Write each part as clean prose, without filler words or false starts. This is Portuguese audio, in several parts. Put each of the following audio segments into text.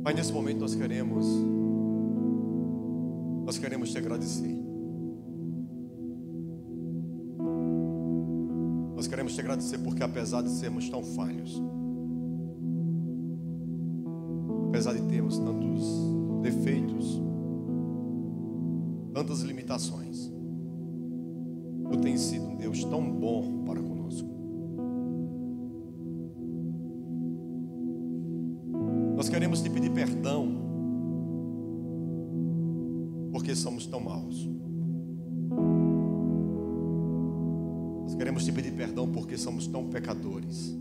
Pai, nesse momento nós queremos te agradecer. Nós queremos te agradecer porque apesar de sermos tão falhos, apesar de termos tantos defeitos, tantas limitações, Tu tens sido um Deus tão bom para conosco. Nós queremos te pedir perdão porque somos tão maus. Nós queremos te pedir perdão porque somos tão pecadores.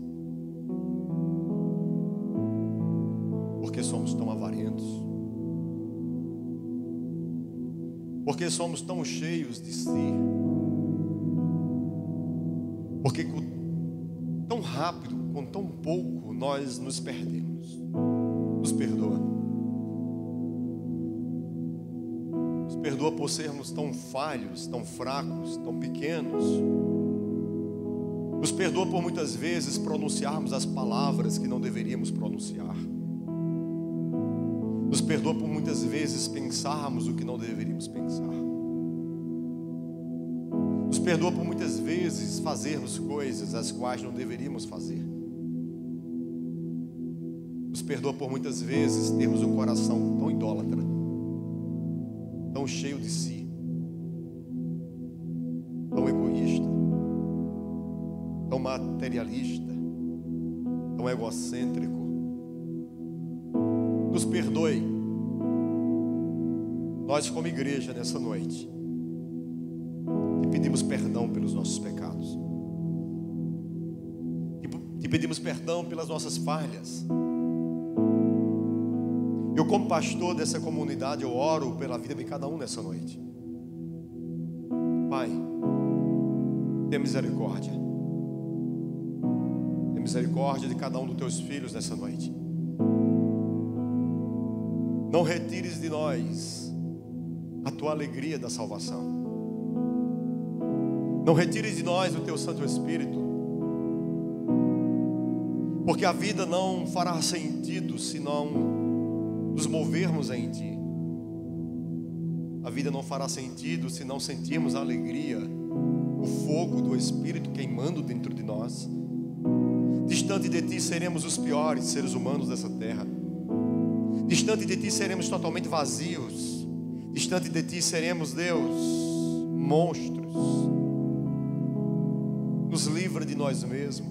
Porque somos tão avarentos. Porque somos tão cheios de si. Porque tão rápido, com tão pouco, nós nos perdemos. Nos perdoa. Nos perdoa por sermos tão falhos, tão fracos, tão pequenos. Nos perdoa por muitas vezes pronunciarmos as palavras que não deveríamos pronunciar. Nos perdoa por muitas vezes pensarmos o que não deveríamos pensar. Nos perdoa por muitas vezes fazermos coisas as quais não deveríamos fazer. Nos perdoa por muitas vezes termos um coração tão idólatra, tão cheio de si, tão egoísta, tão materialista, tão egocêntrico. Nos perdoe. Nós, como igreja, nessa noite, te pedimos perdão pelos nossos pecados. Te pedimos perdão pelas nossas falhas. Eu, como pastor dessa comunidade, eu oro pela vida de cada um nessa noite. Pai, tenha misericórdia. Tenha misericórdia de cada um dos teus filhos nessa noite. Não retires de nós a tua alegria da salvação. Não retires de nós o teu Santo Espírito. Porque a vida não fará sentido se não nos movermos em Ti. A vida não fará sentido se não sentirmos a alegria, o fogo do Espírito queimando dentro de nós. Distante de Ti seremos os piores seres humanos dessa terra. Distante de Ti seremos totalmente vazios. Distante de Ti seremos, Deus, monstros. Nos livra de nós mesmos.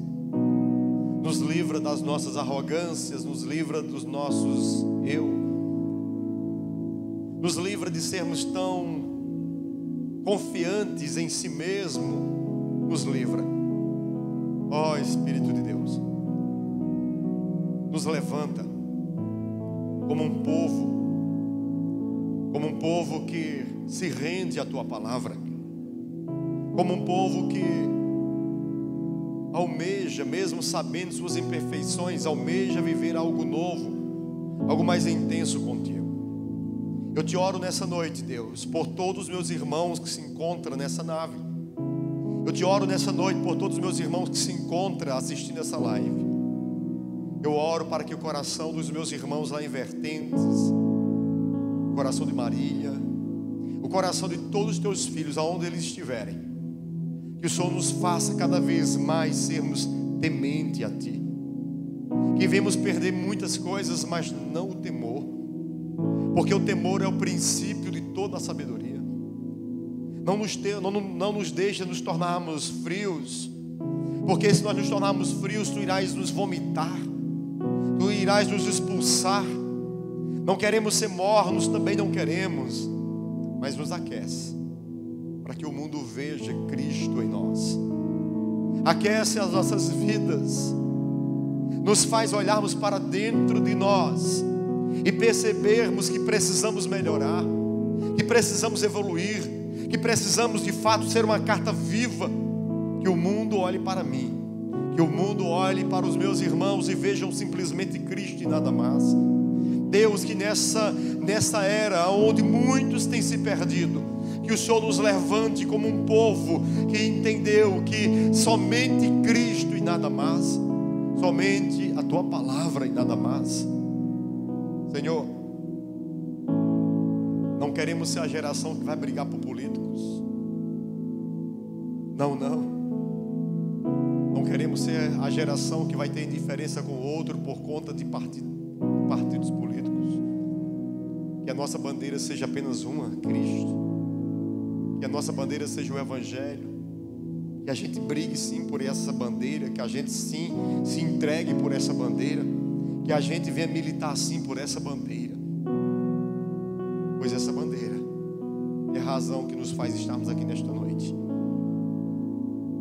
Nos livra das nossas arrogâncias. Nos livra dos nossos eu. Nos livra de sermos tão confiantes em si mesmo. Nos livra. Ó Espírito de Deus, nos levanta como um povo que se rende à Tua palavra, como um povo que almeja, mesmo sabendo suas imperfeições, almeja viver algo novo, algo mais intenso contigo. Eu te oro nessa noite, Deus, por todos os meus irmãos que se encontram nessa nave. Eu te oro nessa noite por todos os meus irmãos que se encontram assistindo essa live. Eu oro para que o coração dos meus irmãos lá em Vertentes, o coração de Marília, o coração de todos os teus filhos, aonde eles estiverem, que o Senhor nos faça cada vez mais sermos temente a Ti. Que vemos perder muitas coisas, mas não o temor, porque o temor é o princípio de toda a sabedoria. Não nos deixa nos tornarmos frios, porque se nós nos tornarmos frios, Tu irás nos vomitar, Tu irás nos expulsar. Não queremos ser mornos, também não queremos, mas nos aquece, para que o mundo veja Cristo em nós. Aquece as nossas vidas, nos faz olharmos para dentro de nós e percebermos que precisamos melhorar, que precisamos evoluir, que precisamos de fato ser uma carta viva. Que o mundo olhe para mim, que o mundo olhe para os meus irmãos e vejam simplesmente Cristo e nada mais. Deus, que nessa era onde muitos têm se perdido, que o Senhor nos levante como um povo que entendeu que somente Cristo e nada mais, somente a Tua palavra e nada mais, Senhor, não queremos ser a geração que vai brigar por políticos. Não, não. Não queremos ser a geração que vai ter indiferença com o outro por conta de partidos políticos. Que a nossa bandeira seja apenas uma, Cristo. Que a nossa bandeira seja o Evangelho. Que a gente brigue sim por essa bandeira. Que a gente sim se entregue por essa bandeira. Que a gente venha militar sim por essa bandeira. Pois essa bandeira é a razão que nos faz estarmos aqui nesta noite.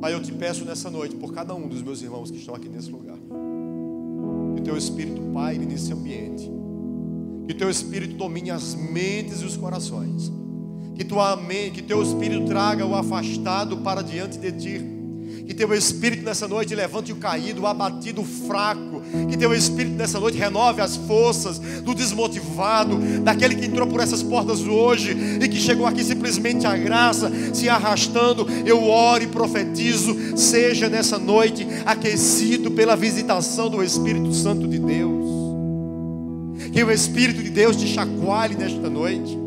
Pai, eu te peço nessa noite por cada um dos meus irmãos que estão aqui nesse lugar. Que o teu Espírito paire nesse ambiente. Que o teu Espírito domine as mentes e os corações. Que teu Espírito traga o afastado para diante de ti. Que teu Espírito nessa noite levante o caído, o abatido, o fraco. Que teu Espírito nessa noite renove as forças do desmotivado, daquele que entrou por essas portas hoje e que chegou aqui simplesmente à graça, se arrastando. Eu oro e profetizo, seja nessa noite aquecido pela visitação do Espírito Santo de Deus. Que o Espírito de Deus te chacoalhe nesta noite.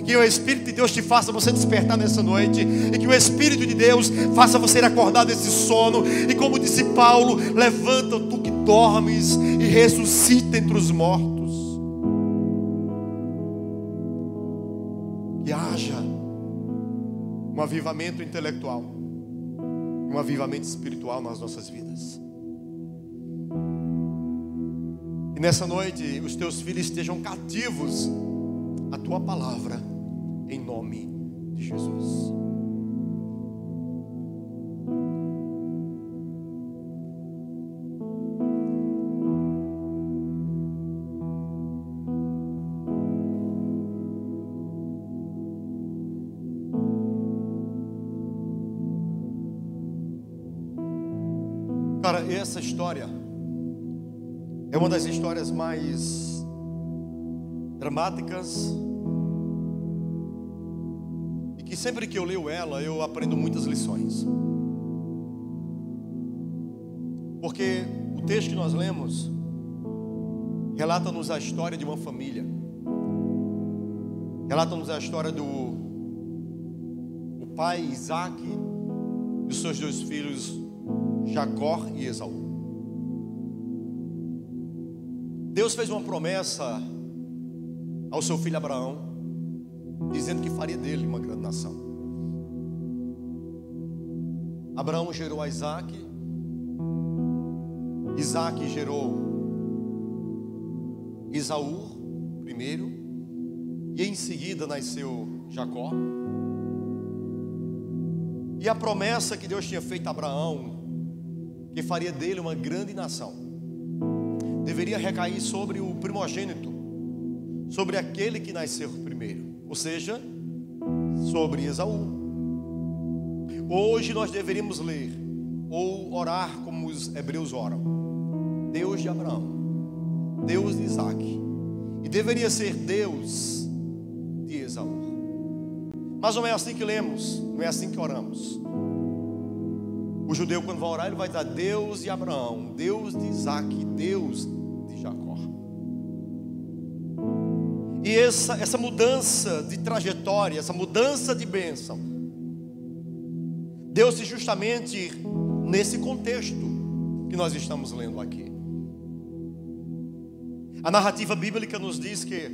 Que o Espírito de Deus te faça você despertar nessa noite. E que o Espírito de Deus faça você acordar desse sono. E como disse Paulo, levanta tu que dormes e ressuscita entre os mortos. Que haja um avivamento intelectual, um avivamento espiritual nas nossas vidas. E nessa noite os teus filhos estejam cativos a tua palavra, em nome de Jesus. Cara, essa história é uma das histórias mais dramáticas e que sempre que eu leio ela eu aprendo muitas lições, porque o texto que nós lemos relata-nos a história de uma família, relata-nos a história do pai Isaac e os seus dois filhos Jacó e Esaú. Deus fez uma promessa ao seu filho Abraão, dizendo que faria dele uma grande nação. Abraão gerou a Isaac, Isaac gerou Esaú primeiro, e em seguida nasceu Jacó. E a promessa que Deus tinha feito a Abraão, que faria dele uma grande nação, deveria recair sobre o primogênito, sobre aquele que nasceu primeiro, ou seja, sobre Esaú. Hoje nós deveríamos ler ou orar como os hebreus oram: Deus de Abraão, Deus de Isaac, e deveria ser Deus de Esaú. Mas não é assim que lemos, não é assim que oramos. O judeu, quando vai orar, ele vai dizer Deus de Abraão, Deus de Isaac, Deus de Jacó. E essa mudança de trajetória, essa mudança de bênção, deu-se justamente nesse contexto que nós estamos lendo aqui. A narrativa bíblica nos diz que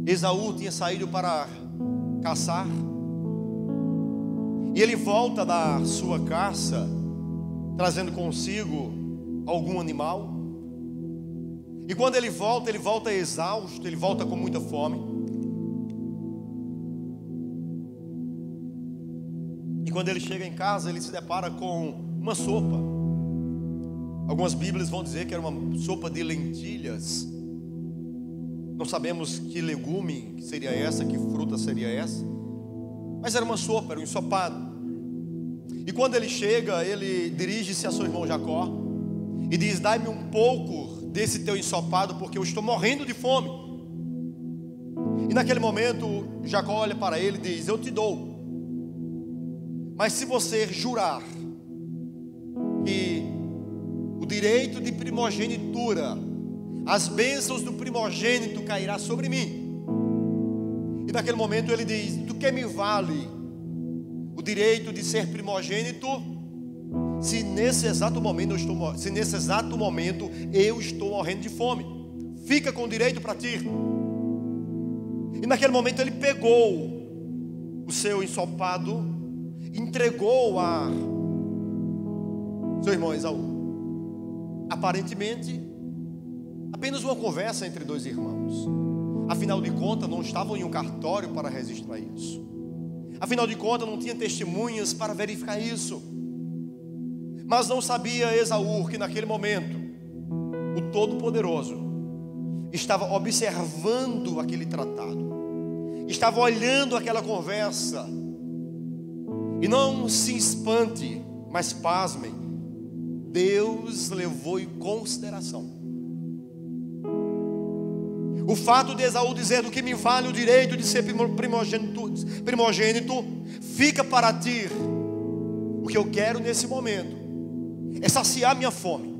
Esaú tinha saído para caçar, e ele volta da sua caça trazendo consigo algum animal. E quando ele volta exausto, ele volta com muita fome. E quando ele chega em casa, ele se depara com uma sopa. Algumas Bíblias vão dizer que era uma sopa de lentilhas. Não sabemos que legume seria essa, que fruta seria essa, mas era uma sopa, era um ensopado. E quando ele chega, ele dirige-se a seu irmão Jacó e diz: dai-me um pouco desse teu ensopado, porque eu estou morrendo de fome. E naquele momento Jacó olha para ele e diz: eu te dou, mas se você jurar que o direito de primogenitura, as bênçãos do primogênito cairá sobre mim. E naquele momento ele diz: do que me vale o direito de ser primogênito, se nesse exato momento eu estou morrendo de fome? Fica com o direito para ti. E naquele momento ele pegou o seu ensopado, entregou a seu irmão Esaú. Aparentemente, apenas uma conversa entre dois irmãos. Afinal de contas, não estavam em um cartório para registrar isso. Afinal de contas, não tinha testemunhas para verificar isso. Mas não sabia Esaú que naquele momento o Todo-Poderoso estava observando aquele tratado, estava olhando aquela conversa. E não se espante, mas pasmem, Deus levou em consideração o fato de Esaú dizer: do que me vale o direito de ser primogênito, fica para ti. O que eu quero nesse momento é saciar minha fome.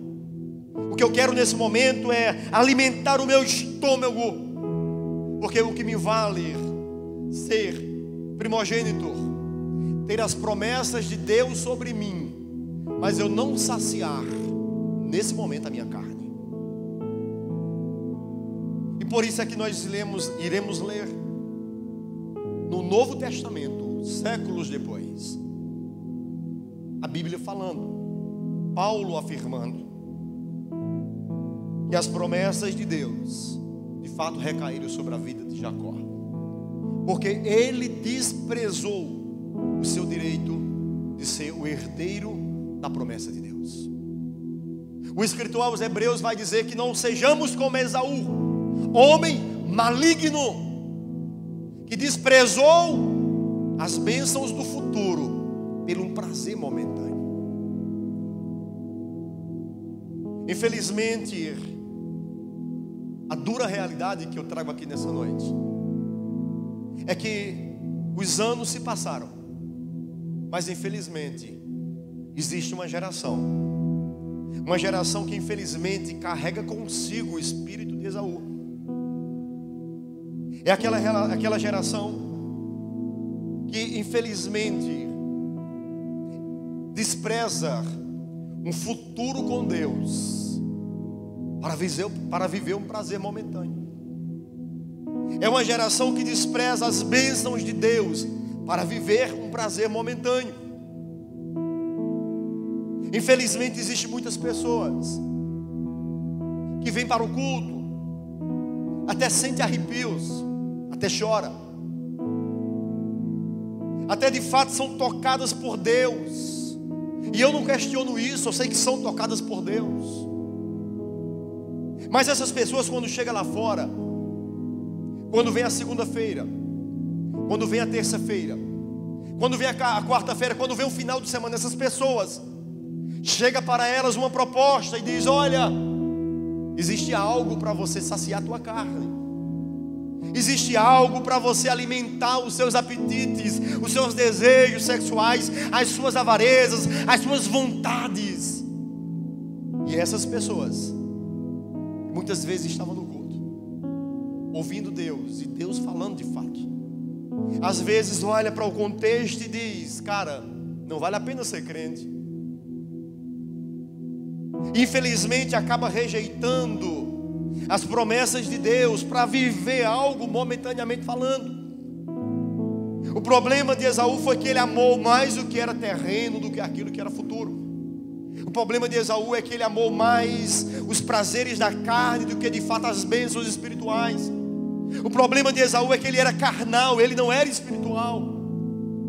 O que eu quero nesse momento é alimentar o meu estômago, porque o que me vale ser primogênito, ter as promessas de Deus sobre mim, mas eu não saciar nesse momento a minha carne. E por isso é que nós iremos ler no Novo Testamento, séculos depois, a Bíblia falando, Paulo afirmando que as promessas de Deus de fato recaíram sobre a vida de Jacó, porque ele desprezou o seu direito de ser o herdeiro da promessa de Deus. O escritor aos Hebreus vai dizer que não sejamos como Esaú, homem maligno, que desprezou as bênçãos do futuro pelo prazer momentâneo. Infelizmente, a dura realidade que eu trago aqui nessa noite é que os anos se passaram, mas infelizmente existe uma geração que infelizmente carrega consigo o espírito de Esaú. É aquela geração que infelizmente despreza um futuro com Deus para viver um prazer momentâneo. É uma geração que despreza as bênçãos de Deus para viver um prazer momentâneo. Infelizmente existem muitas pessoas que vêm para o culto, até sente arrepios, até chora, até de fato são tocadas por Deus. E eu não questiono isso, eu sei que são tocadas por Deus. Mas essas pessoas, quando chegam lá fora, quando vem a segunda-feira, quando vem a terça-feira, quando vem a quarta-feira, quando vem o final de semana, essas pessoas, chega para elas uma proposta e diz: olha, existe algo para você saciar a tua carne, existe algo para você alimentar os seus apetites, os seus desejos sexuais, as suas avarezas, as suas vontades. E essas pessoas muitas vezes estavam no culto, ouvindo Deus e Deus falando de fato, às vezes olha para o contexto e diz: cara, não vale a pena ser crente. Infelizmente acaba rejeitando as promessas de Deus para viver algo momentaneamente falando. O problema de Esaú foi que ele amou mais o que era terreno do que aquilo que era futuro. O problema de Esaú é que ele amou mais os prazeres da carne do que de fato as bênçãos espirituais. O problema de Esaú é que ele era carnal, ele não era espiritual.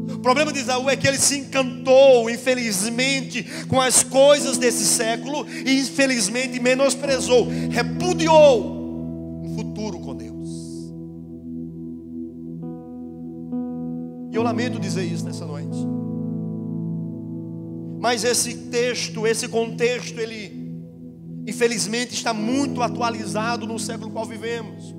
O problema de Esaú é que ele se encantou, infelizmente, com as coisas desse século e infelizmente menosprezou, repudiou um futuro com Deus. E eu lamento dizer isso nessa noite, mas esse texto, esse contexto, ele infelizmente está muito atualizado no século no qual vivemos.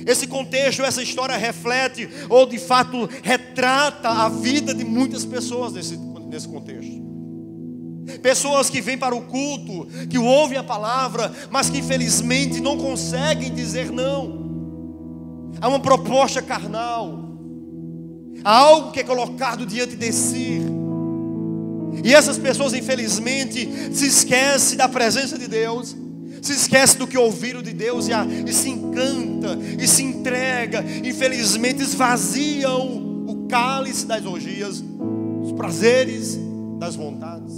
Esse contexto, essa história reflete ou de fato retrata a vida de muitas pessoas nesse contexto. Pessoas que vêm para o culto, que ouvem a palavra, mas que infelizmente não conseguem dizer não. Há uma proposta carnal, há algo que é colocado diante de si. E essas pessoas infelizmente se esquecem da presença de Deus, se esquecem do que ouviram de Deus e se encanta e se entrega. Infelizmente esvaziam o cálice das orgias, os prazeres das vontades,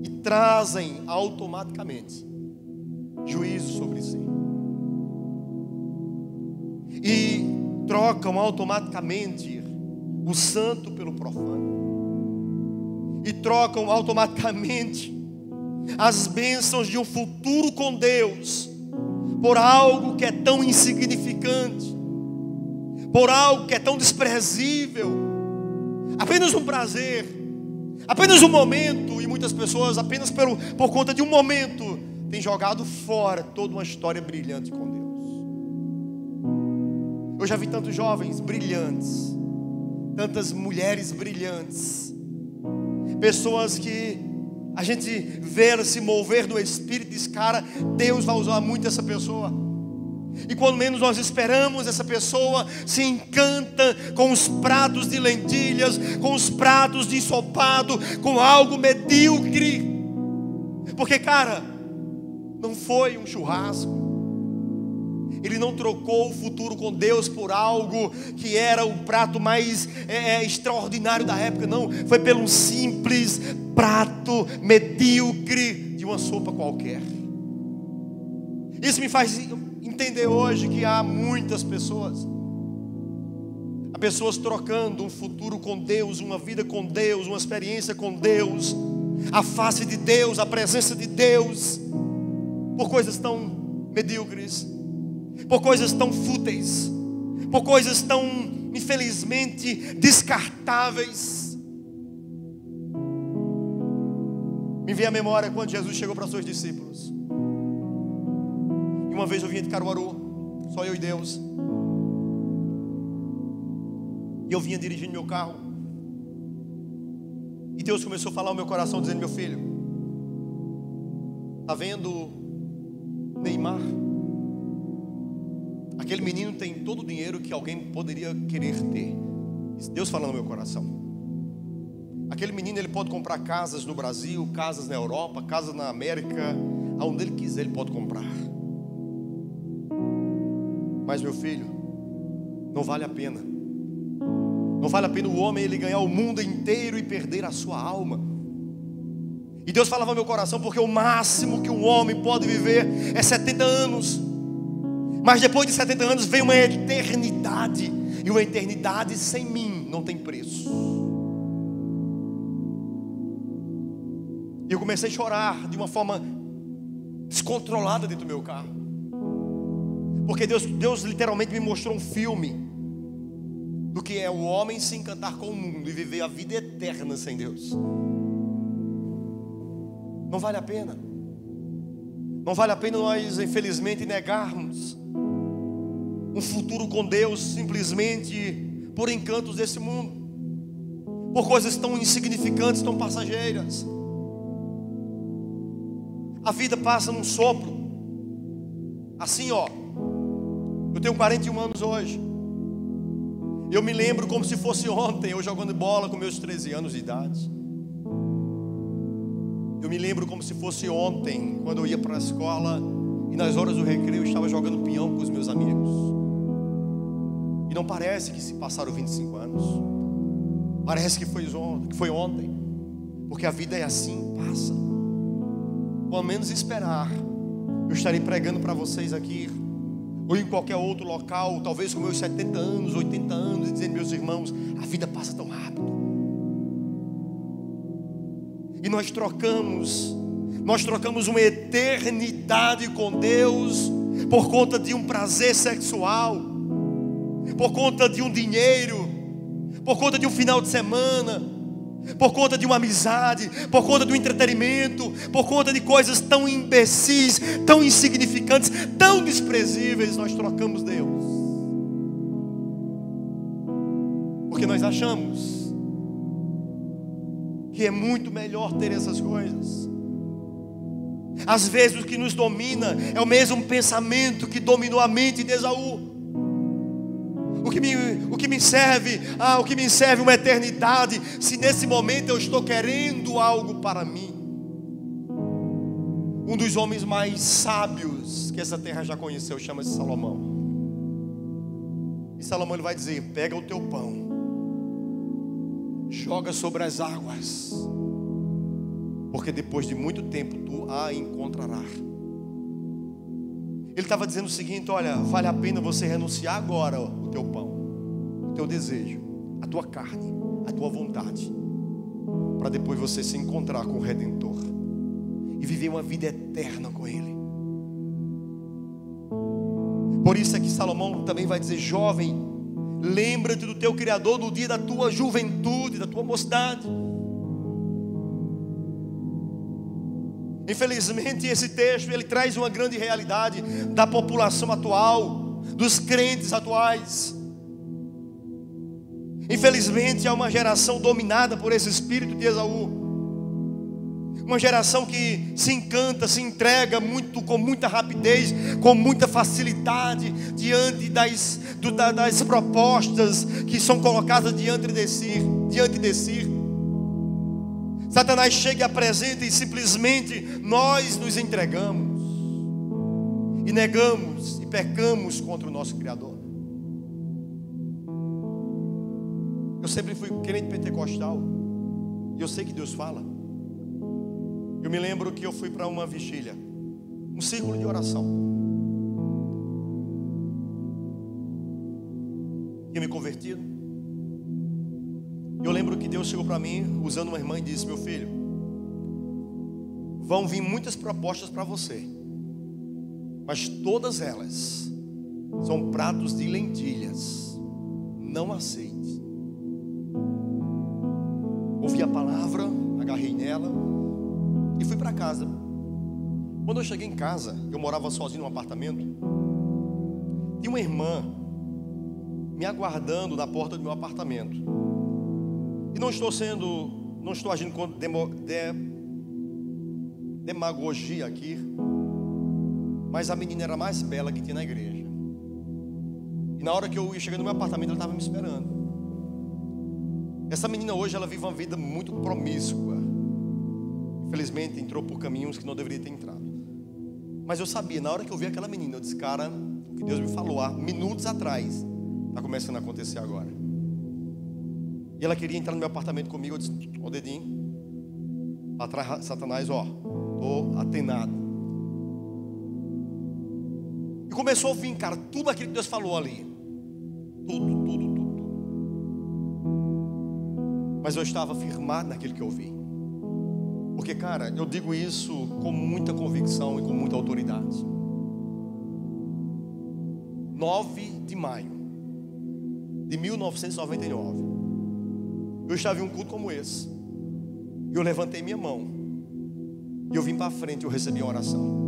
e trazem automaticamente juízo sobre si, e trocam automaticamente o santo pelo profano, e trocam automaticamente as bênçãos de um futuro com Deus por algo que é tão insignificante, por algo que é tão desprezível, apenas um prazer, apenas um momento. E muitas pessoas apenas por conta de um momento têm jogado fora toda uma história brilhante com Deus. Eu já vi tantos jovens brilhantes, tantas mulheres brilhantes, pessoas que a gente vê se mover no Espírito e diz: cara, Deus vai usar muito essa pessoa. E quando menos nós esperamos, essa pessoa se encanta com os pratos de lentilhas, com os pratos de ensopado, com algo medíocre. Porque, cara, não foi um churrasco. Ele não trocou o futuro com Deus por algo que era o prato mais extraordinário da época. Não, foi pelo simples prato medíocre de uma sopa qualquer. Isso me faz entender hoje que há muitas pessoas, há pessoas trocando um futuro com Deus, uma vida com Deus, uma experiência com Deus, a face de Deus, a presença de Deus, por coisas tão medíocres, por coisas tão fúteis, por coisas tão, infelizmente, descartáveis. Me vem à memória quando Jesus chegou para os seus discípulos. E uma vez eu vinha de Caruaru, só eu e Deus, e eu vinha dirigindo meu carro, e Deus começou a falar ao meu coração, dizendo: meu filho, está vendo Neymar? Aquele menino tem todo o dinheiro que alguém poderia querer ter. Deus falando no meu coração. Aquele menino, ele pode comprar casas no Brasil, casas na Europa, casas na América, aonde ele quiser ele pode comprar. Mas, meu filho, não vale a pena. Não vale a pena o homem ele ganhar o mundo inteiro e perder a sua alma. E Deus falava no meu coração, porque o máximo que um homem pode viver é 70 anos. Mas depois de 70 anos vem uma eternidade. E uma eternidade sem mim não tem preço. E eu comecei a chorar de uma forma descontrolada dentro do meu carro. Porque Deus literalmente me mostrou um filme do que é o homem se encantar com o mundo e viver a vida eterna sem Deus. Não vale a pena. Não vale a pena nós, infelizmente, negarmos um futuro com Deus simplesmente por encantos desse mundo, por coisas tão insignificantes, tão passageiras. A vida passa num sopro. Assim, ó, eu tenho 41 anos hoje. Eu me lembro como se fosse ontem, eu jogando bola com meus 13 anos de idade. Eu me lembro como se fosse ontem, quando eu ia para a escola e nas horas do recreio eu estava jogando peão com os meus amigos. E não parece que se passaram 25 anos. Parece que foi ontem. Porque a vida é assim, passa. Quando menos esperar, eu estarei pregando para vocês aqui, ou em qualquer outro local, talvez com meus 70 anos, 80 anos, e dizendo: meus irmãos, a vida passa tão rápido. E nós trocamos uma eternidade com Deus por conta de um prazer sexual, por conta de um dinheiro, por conta de um final de semana, por conta de uma amizade, por conta do entretenimento, por conta de coisas tão imbecis, tão insignificantes, tão desprezíveis. Nós trocamos Deus, porque nós achamos que é muito melhor ter essas coisas. Às vezes o que nos domina é o mesmo pensamento que dominou a mente de Esaú. O que me serve uma eternidade, se nesse momento eu estou querendo algo para mim. Um dos homens mais sábios que essa terra já conheceu chama-se Salomão. E Salomão ele vai dizer: pega o teu pão, joga sobre as águas, porque depois de muito tempo tu a encontrarás. Ele estava dizendo o seguinte: olha, vale a pena você renunciar agora o teu pão, o teu desejo, a tua carne, a tua vontade, para depois você se encontrar com o Redentor e viver uma vida eterna com Ele. Por isso é que Salomão também vai dizer: jovem, lembra-te do teu Criador no dia da tua juventude, da tua mocidade. Infelizmente esse texto ele traz uma grande realidade da população atual, dos crentes atuais. Infelizmente há uma geração dominada por esse espírito de Esaú. Uma geração que se encanta, se entrega com muita rapidez, com muita facilidade diante das propostas que são colocadas diante de si. Satanás chega e apresenta e simplesmente nós nos entregamos e negamos e pecamos contra o nosso Criador. Eu sempre fui crente pentecostal e eu sei que Deus fala. Eu me lembro que eu fui para uma vigília, um círculo de oração. Tinha me convertido. E eu lembro que Deus chegou para mim, usando uma irmã, e disse: meu filho, vão vir muitas propostas para você, mas todas elas são pratos de lentilhas. Não aceite. Ouvi a palavra, agarrei nela e fui para casa. Quando eu cheguei em casa, eu morava sozinho num apartamento. Tinha uma irmã me aguardando na porta do meu apartamento. E não estou agindo com demagogia aqui, mas a menina era a mais bela que tinha na igreja. E na hora que eu ia chegando no meu apartamento, ela estava me esperando. Essa menina hoje, ela vive uma vida muito promíscua. Infelizmente entrou por caminhos que não deveria ter entrado. Mas eu sabia, na hora que eu vi aquela menina, eu disse: cara, o que Deus me falou há minutos atrás está começando a acontecer agora. E ela queria entrar no meu apartamento comigo. Eu disse: ó, dedinho atrás, Satanás, ó, tô atenado. E começou a vir, cara, tudo aquilo que Deus falou ali. Tudo. Mas eu estava firmado naquilo que eu vi. Porque, cara, eu digo isso com muita convicção e com muita autoridade. 9 de maio de 1999, eu estava em um culto como esse. E eu levantei minha mão e eu vim para frente e eu recebi a oração.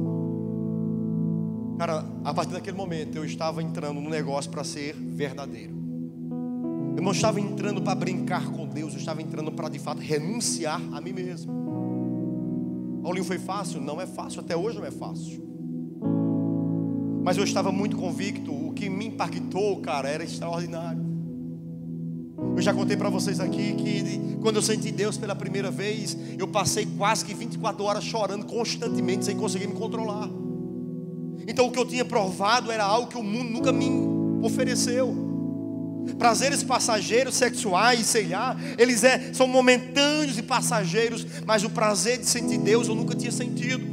Cara, a partir daquele momento eu estava entrando num negócio para ser verdadeiro. Eu não estava entrando para brincar com Deus, eu estava entrando para de fato renunciar a mim mesmo. Paulinho, foi fácil? Não é fácil, até hoje não é fácil. Mas eu estava muito convicto. O que me impactou, cara, era extraordinário. Eu já contei para vocês aqui que quando eu senti Deus pela primeira vez, eu passei quase que 24 horas chorando constantemente, sem conseguir me controlar. Então o que eu tinha provado era algo que o mundo nunca me ofereceu. Prazeres passageiros, sexuais, sei lá, eles são momentâneos e passageiros, mas o prazer de sentir Deus eu nunca tinha sentido.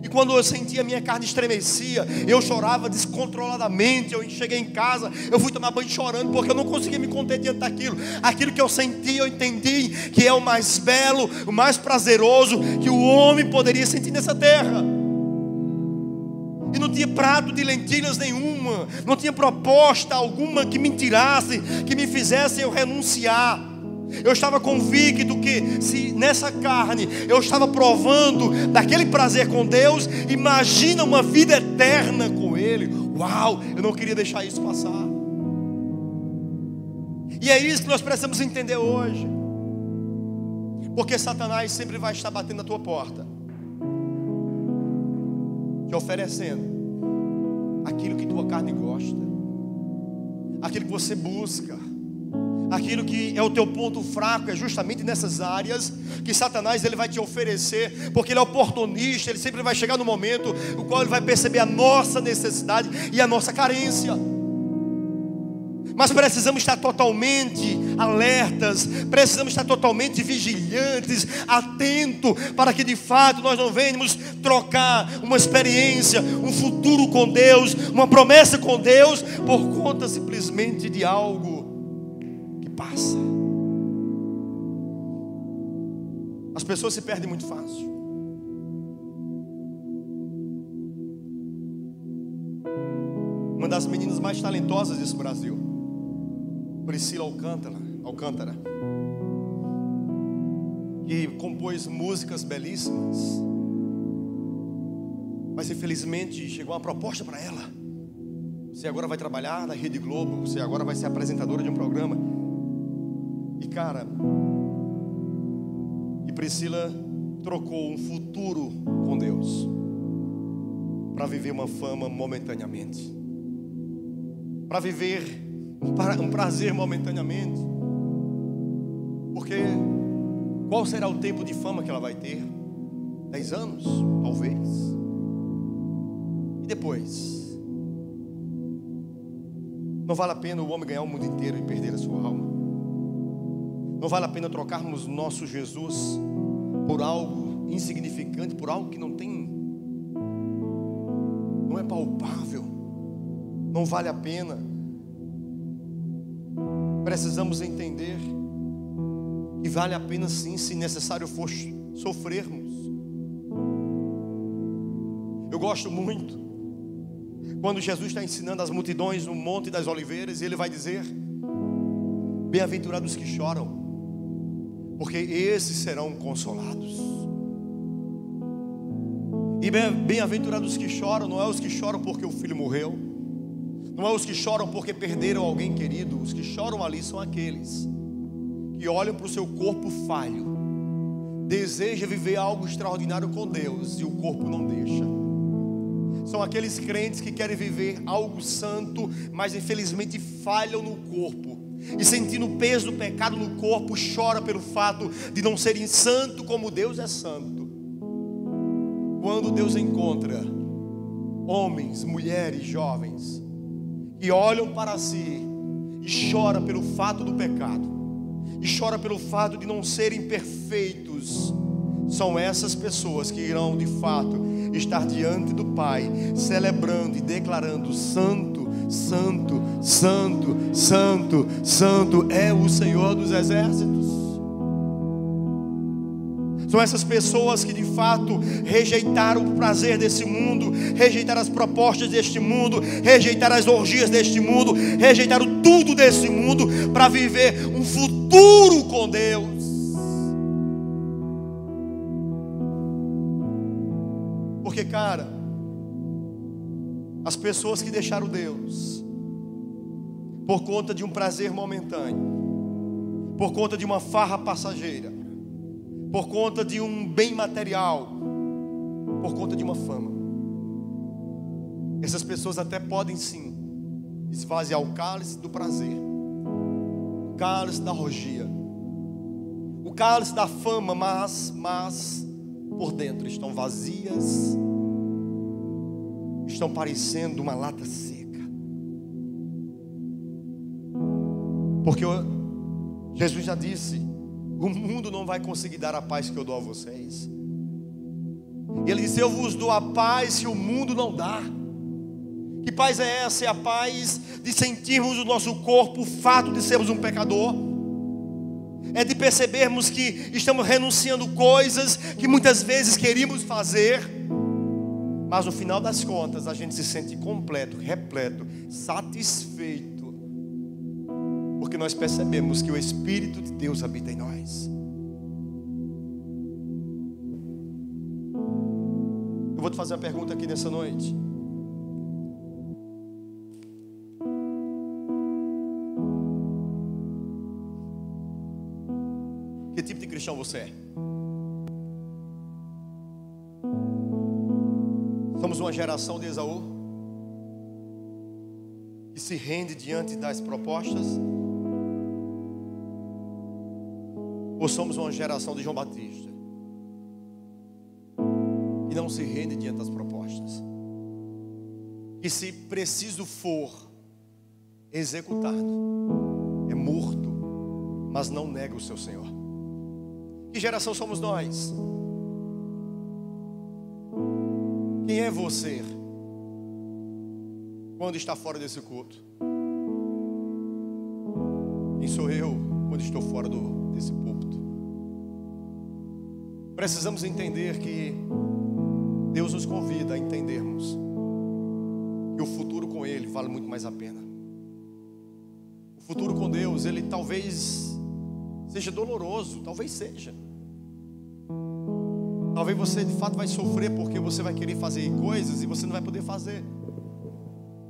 E quando eu sentia, a minha carne estremecia, eu chorava descontroladamente. Eu cheguei em casa, eu fui tomar banho chorando, porque eu não conseguia me conter diante daquilo. Aquilo que eu senti, eu entendi que é o mais belo, o mais prazeroso que o homem poderia sentir nessa terra. E não tinha prato de lentilhas nenhuma, não tinha proposta alguma que me tirasse, que me fizesse eu renunciar. Eu estava convicto que se nessa carne eu estava provando daquele prazer com Deus, imagina uma vida eterna com Ele. Uau, eu não queria deixar isso passar. E é isso que nós precisamos entender hoje. Porque Satanás sempre vai estar batendo na tua porta, te oferecendo aquilo que tua carne gosta, aquilo que você busca, aquilo que é o teu ponto fraco. É justamente nessas áreas que Satanás ele vai te oferecer, porque ele é oportunista. Ele sempre vai chegar no momento no qual ele vai perceber a nossa necessidade e a nossa carência. Mas precisamos estar totalmente alertas, precisamos estar totalmente vigilantes, atentos, para que de fato nós não venhamos trocar uma experiência, um futuro com Deus, uma promessa com Deus, por conta simplesmente de algo que passa. As pessoas se perdem muito fácil. Uma das meninas mais talentosas desse Brasil, Priscila Alcântara, que compôs músicas belíssimas, mas infelizmente chegou uma proposta para ela: você agora vai trabalhar na Rede Globo, você agora vai ser apresentadora de um programa. E cara, Priscila trocou um futuro com Deus para viver uma fama momentaneamente, para viver um prazer momentaneamente. Porque qual será o tempo de fama que ela vai ter? 10 anos, talvez. E depois? Não vale a pena o homem ganhar o mundo inteiro e perder a sua alma. Não vale a pena trocarmos nosso Jesus por algo insignificante, por algo que não é palpável. Não vale a pena. Precisamos entender que vale a pena sim, se necessário for sofrermos. Eu gosto muito quando Jesus está ensinando as multidões no Monte das Oliveiras, e ele vai dizer: bem-aventurados que choram, porque esses serão consolados. E bem-aventurados que choram não é os que choram porque o filho morreu, não é os que choram porque perderam alguém querido. Os que choram ali são aqueles que olham para o seu corpo falho, desejam viver algo extraordinário com Deus e o corpo não deixa. São aqueles crentes que querem viver algo santo, mas infelizmente falham no corpo, e sentindo o peso do pecado no corpo, chora pelo fato de não serem santo como Deus é santo. Quando Deus encontra homens, mulheres, jovens que olham para si e chora pelo fato do pecado, e chora pelo fato de não serem perfeitos, são essas pessoas que irão de fato estar diante do Pai, celebrando e declarando: santo, santo, santo, santo, santo é o Senhor dos exércitos. São essas pessoas que de fato rejeitaram o prazer desse mundo, rejeitaram as propostas deste mundo, rejeitaram as orgias deste mundo, rejeitaram tudo desse mundo para viver um futuro com Deus. Porque, cara, as pessoas que deixaram Deus por conta de um prazer momentâneo, por conta de uma farra passageira, por conta de um bem material, por conta de uma fama, essas pessoas até podem sim esvaziar o cálice do prazer, o cálice da orgia, o cálice da fama, mas por dentro estão vazias, estão parecendo uma lata seca. Porque Jesus já disse: o mundo não vai conseguir dar a paz que eu dou a vocês. E ele disse: eu vos dou a paz que o mundo não dá. Que paz é essa? É a paz de sentirmos o nosso corpo o fato de sermos um pecador. É de percebermos que estamos renunciando coisas que muitas vezes queríamos fazer, mas no final das contas a gente se sente completo, repleto, satisfeito, porque nós percebemos que o Espírito de Deus habita em nós. Eu vou te fazer uma pergunta aqui nessa noite. Que tipo de cristão você é? Somos uma geração de Esaú, que se rende diante das propostas? Ou somos uma geração de João Batista, que não se rende diante das propostas? Que se preciso for executado, é morto, mas não nega o seu Senhor. Que geração somos nós? Quem é você quando está fora desse culto? Quem sou eu quando estou fora desse púlpito? Precisamos entender que Deus nos convida a entendermos que o futuro com Ele vale muito mais a pena. O futuro com Deus, ele talvez seja doloroso, talvez seja. Talvez você de fato vai sofrer porque você vai querer fazer coisas e você não vai poder fazer.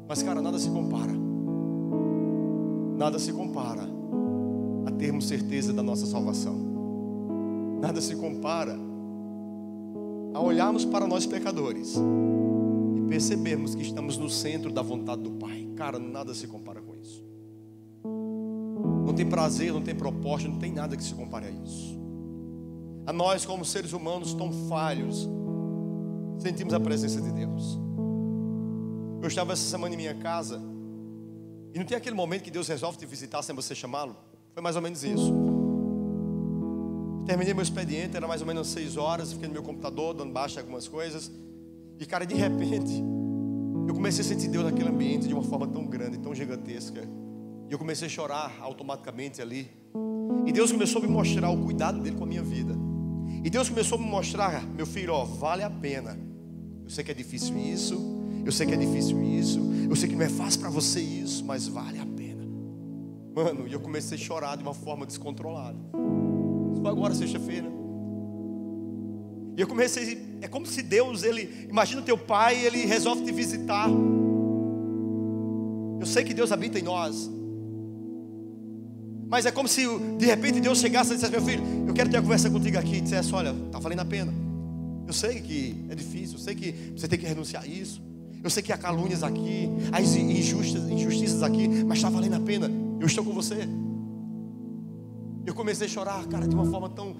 Mas cara, nada se compara. Nada se compara a termos certeza da nossa salvação. Nada se compara a olharmos para nós pecadores e percebermos que estamos no centro da vontade do Pai. Cara, nada se compara com isso. Não tem prazer, não tem propósito, não tem nada que se compare a isso. A nós, como seres humanos tão falhos, sentimos a presença de Deus. Eu estava essa semana em minha casa, e não tem aquele momento que Deus resolve te visitar sem você chamá-lo? Foi mais ou menos isso. Terminei meu expediente, era mais ou menos 6 horas, fiquei no meu computador, dando baixa em algumas coisas. E cara, de repente, eu comecei a sentir Deus naquele ambiente de uma forma tão grande, tão gigantesca. E eu comecei a chorar automaticamente ali. E Deus começou a me mostrar o cuidado dele com a minha vida. E Deus começou a me mostrar, meu filho, ó, vale a pena. Eu sei que é difícil isso, eu sei que é difícil isso, eu sei que não é fácil para você isso, mas vale a pena. Mano, e eu comecei a chorar de uma forma descontrolada. Isso foi agora, sexta-feira. E eu comecei, é como se Deus, ele, imagina o teu pai, ele resolve te visitar. Eu sei que Deus habita em nós. Mas é como se de repente Deus chegasse e dissesse: meu filho, eu quero ter uma conversa contigo aqui. E dissesse: olha, está valendo a pena. Eu sei que é difícil, eu sei que você tem que renunciar a isso. Eu sei que há calúnias aqui, há injustiças aqui, mas está valendo a pena. Eu estou com você. Eu comecei a chorar, cara, de uma forma tão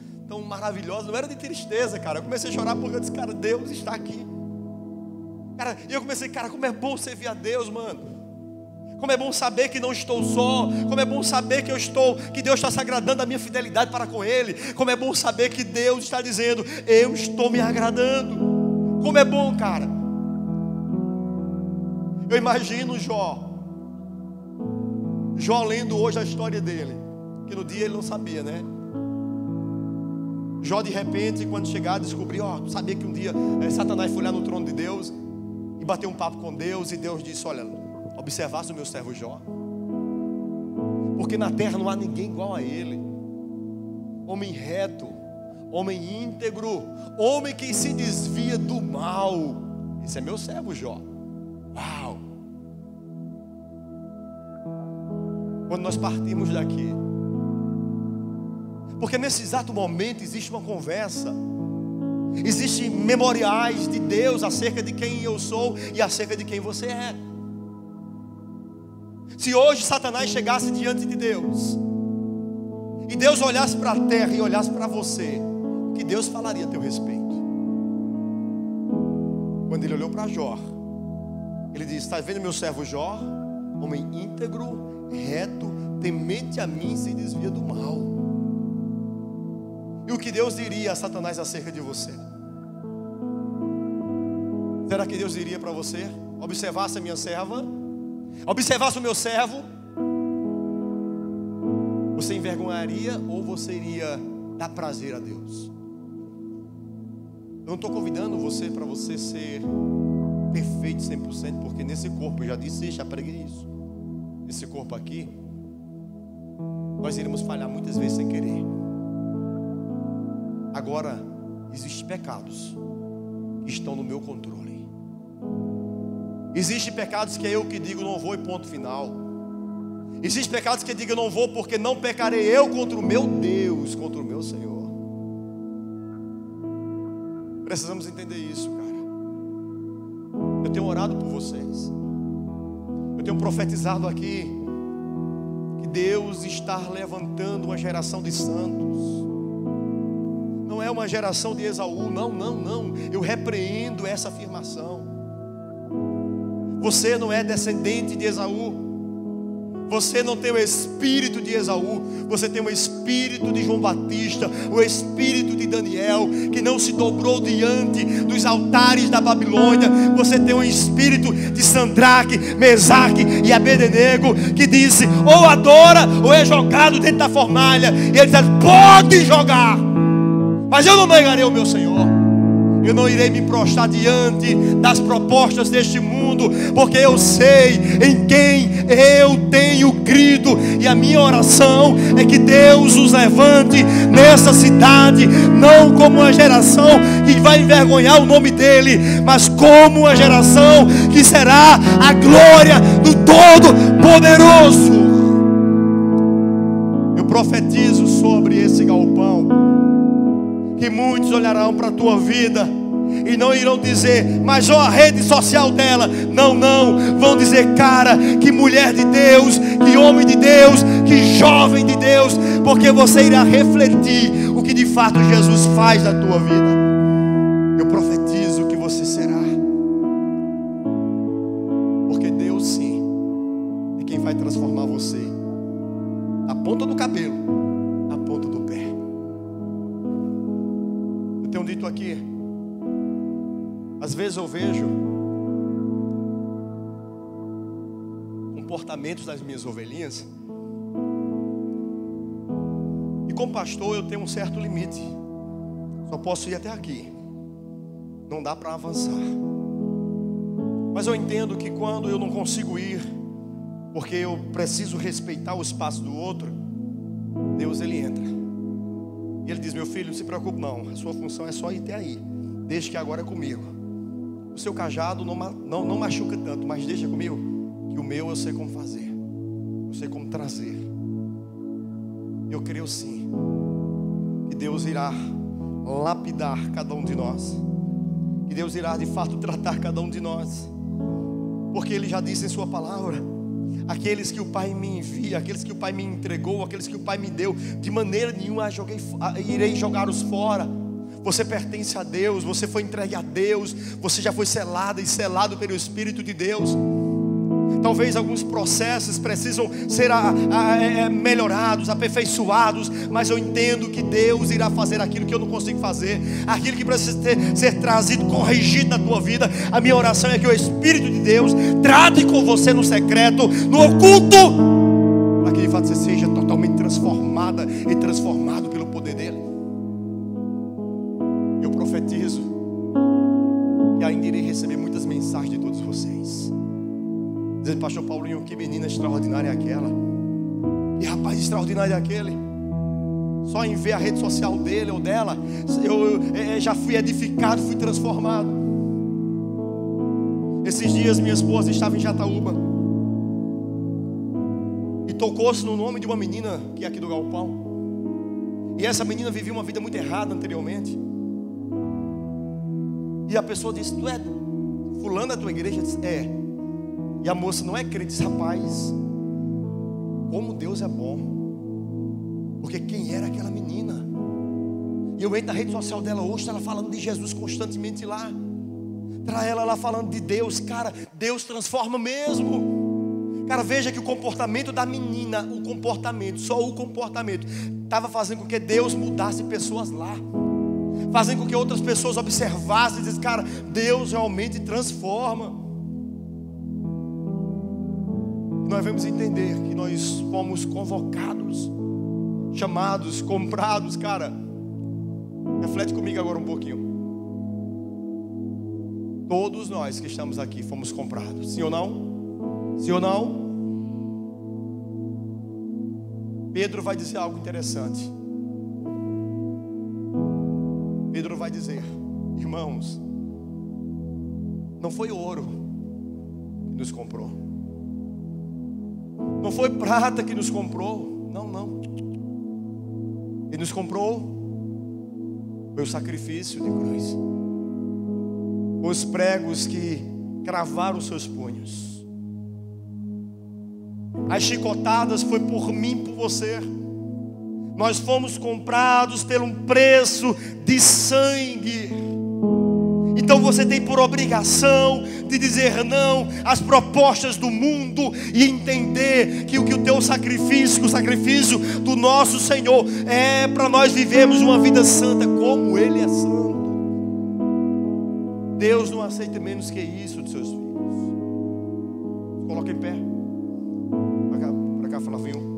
maravilhosa. Não era de tristeza, cara. Eu comecei a chorar porque eu disse: cara, Deus está aqui. Cara, e eu comecei: cara, como é bom servir a Deus, mano. Como é bom saber que não estou só. Como é bom saber que Deus está se agradando da minha fidelidade para com Ele. Como é bom saber que Deus está dizendo: eu estou me agradando. Como é bom, cara. Eu imagino Jó lendo hoje a história dele, que no dia ele não sabia, né? Jó de repente, quando chegar, descobriu, sabia que um dia Satanás foi lá no trono de Deus e bateu um papo com Deus. E Deus disse: olha, observasse o meu servo Jó, porque na terra não há ninguém igual a ele. Homem reto, homem íntegro, homem que se desvia do mal. Esse é meu servo Jó. Uau! Quando nós partimos daqui, porque nesse exato momento existe uma conversa, existem memoriais de Deus acerca de quem eu sou e acerca de quem você é. Se hoje Satanás chegasse diante de Deus e Deus olhasse para a terra e olhasse para você, o que Deus falaria a teu respeito? Quando ele olhou para Jó, ele disse: está vendo meu servo Jó? Homem íntegro, reto, temente a mim, se desvia do mal. E o que Deus diria a Satanás acerca de você? Será que Deus diria para você: observasse a minha serva, observasse o meu servo? Você envergonharia ou você iria dar prazer a Deus? Eu não estou convidando você para você ser perfeito 100%, porque nesse corpo, eu já disse isso, já preguei isso. Esse corpo aqui, nós iremos falhar muitas vezes sem querer. Agora, existem pecados que estão no meu controle. Existem pecados que é eu que digo não vou e ponto final. Existem pecados que digam: eu não vou porque não pecarei eu contra o meu Deus, contra o meu Senhor. Precisamos entender isso, cara. Eu tenho orado por vocês. Eu tenho profetizado aqui que Deus está levantando uma geração de santos. Não é uma geração de Esaú, não. Eu repreendo essa afirmação. Você não é descendente de Esaú. Você não tem o espírito de Esaú. Você tem o espírito de João Batista, o espírito de Daniel, que não se dobrou diante dos altares da Babilônia. Você tem o espírito de Sadraque, Mesaque e Abednego, que disse: ou adora ou é jogado dentro da fornalha. E ele diz: pode jogar, mas eu não negarei o meu Senhor. Eu não irei me prostrar diante das propostas deste mundo, porque eu sei em quem eu tenho crido. E a minha oração é que Deus os levante nessa cidade, não como uma geração que vai envergonhar o nome dele, mas como uma geração que será a glória do Todo-Poderoso. Eu profetizo sobre esse galpão que muitos olharão para a tua vida e não irão dizer: mas ó, a rede social dela. Não, vão dizer: cara, que mulher de Deus, que homem de Deus, que jovem de Deus, porque você irá refletir o que de fato Jesus faz na tua vida. Eu profetizo que você será, porque Deus sim é quem vai transformar você, a ponta do cabelo, a ponta do pé. Eu tenho dito aqui, às vezes eu vejo comportamentos das minhas ovelhinhas, e como pastor eu tenho um certo limite. Só posso ir até aqui, não dá para avançar. Mas eu entendo que quando eu não consigo ir, porque eu preciso respeitar o espaço do outro, Deus ele entra e ele diz: meu filho, não se preocupe não, a sua função é só ir até aí, deixa que agora é comigo. O seu cajado não machuca tanto, mas deixa comigo, que o meu eu sei como fazer, eu sei como trazer. Eu creio sim que Deus irá lapidar cada um de nós, que Deus irá de fato tratar cada um de nós, porque Ele já disse em sua palavra: aqueles que o Pai me envia, aqueles que o Pai me entregou, aqueles que o Pai me deu, de maneira nenhuma irei jogá-los fora. Você pertence a Deus, você foi entregue a Deus, você já foi selada e selado pelo Espírito de Deus. Talvez alguns processos precisam ser melhorados, aperfeiçoados, mas eu entendo que Deus irá fazer aquilo que eu não consigo fazer, aquilo que precisa ser trazido, corrigido na tua vida. A minha oração é que o Espírito de Deus trate com você no secreto, no oculto, para que de fato você seja totalmente transformada e transformado pelo poder dele. Eu profetizo que ainda irei receber muitas mensagens de todos vocês, dizendo: pastor Paulinho, que menina extraordinária é aquela, que rapaz extraordinário é aquele. Só em ver a rede social dele ou dela, eu já fui edificado, fui transformado. Esses dias minha esposa estava em Jataúba e tocou-se no nome de uma menina que é aqui do galpão. E essa menina vivia uma vida muito errada anteriormente. E a pessoa disse: tu é fulano da tua igreja? Eu disse: é. E a moça não é crente, disse: rapaz, como Deus é bom, porque quem era aquela menina? E eu entro na rede social dela hoje, ela falando de Jesus constantemente lá. Traz ela lá falando de Deus. Cara, Deus transforma mesmo. Cara, veja que o comportamento da menina, só o comportamento estava fazendo com que Deus mudasse pessoas lá, fazendo com que outras pessoas observassem e dissessem: cara, Deus realmente transforma. Nós vamos entender que nós fomos convocados, chamados, comprados. Cara, reflete comigo agora um pouquinho. Todos nós que estamos aqui fomos comprados, sim ou não? Sim ou não? Pedro vai dizer algo interessante. Pedro vai dizer: irmãos, não foi ouro que nos comprou, Não foi prata que nos comprou. Não, não. Quem nos comprou foi o sacrifício de cruz. Os pregos que cravaram os seus punhos. As chicotadas foi por mim e por você. Nós fomos comprados por um preço de sangue. Então você tem por obrigação de dizer não às propostas do mundo e entender que o teu sacrifício, o sacrifício do nosso Senhor, é para nós vivermos uma vida santa como Ele é santo. Deus não aceita menos que isso dos seus filhos. Coloca em pé. Para cá, Flavinho.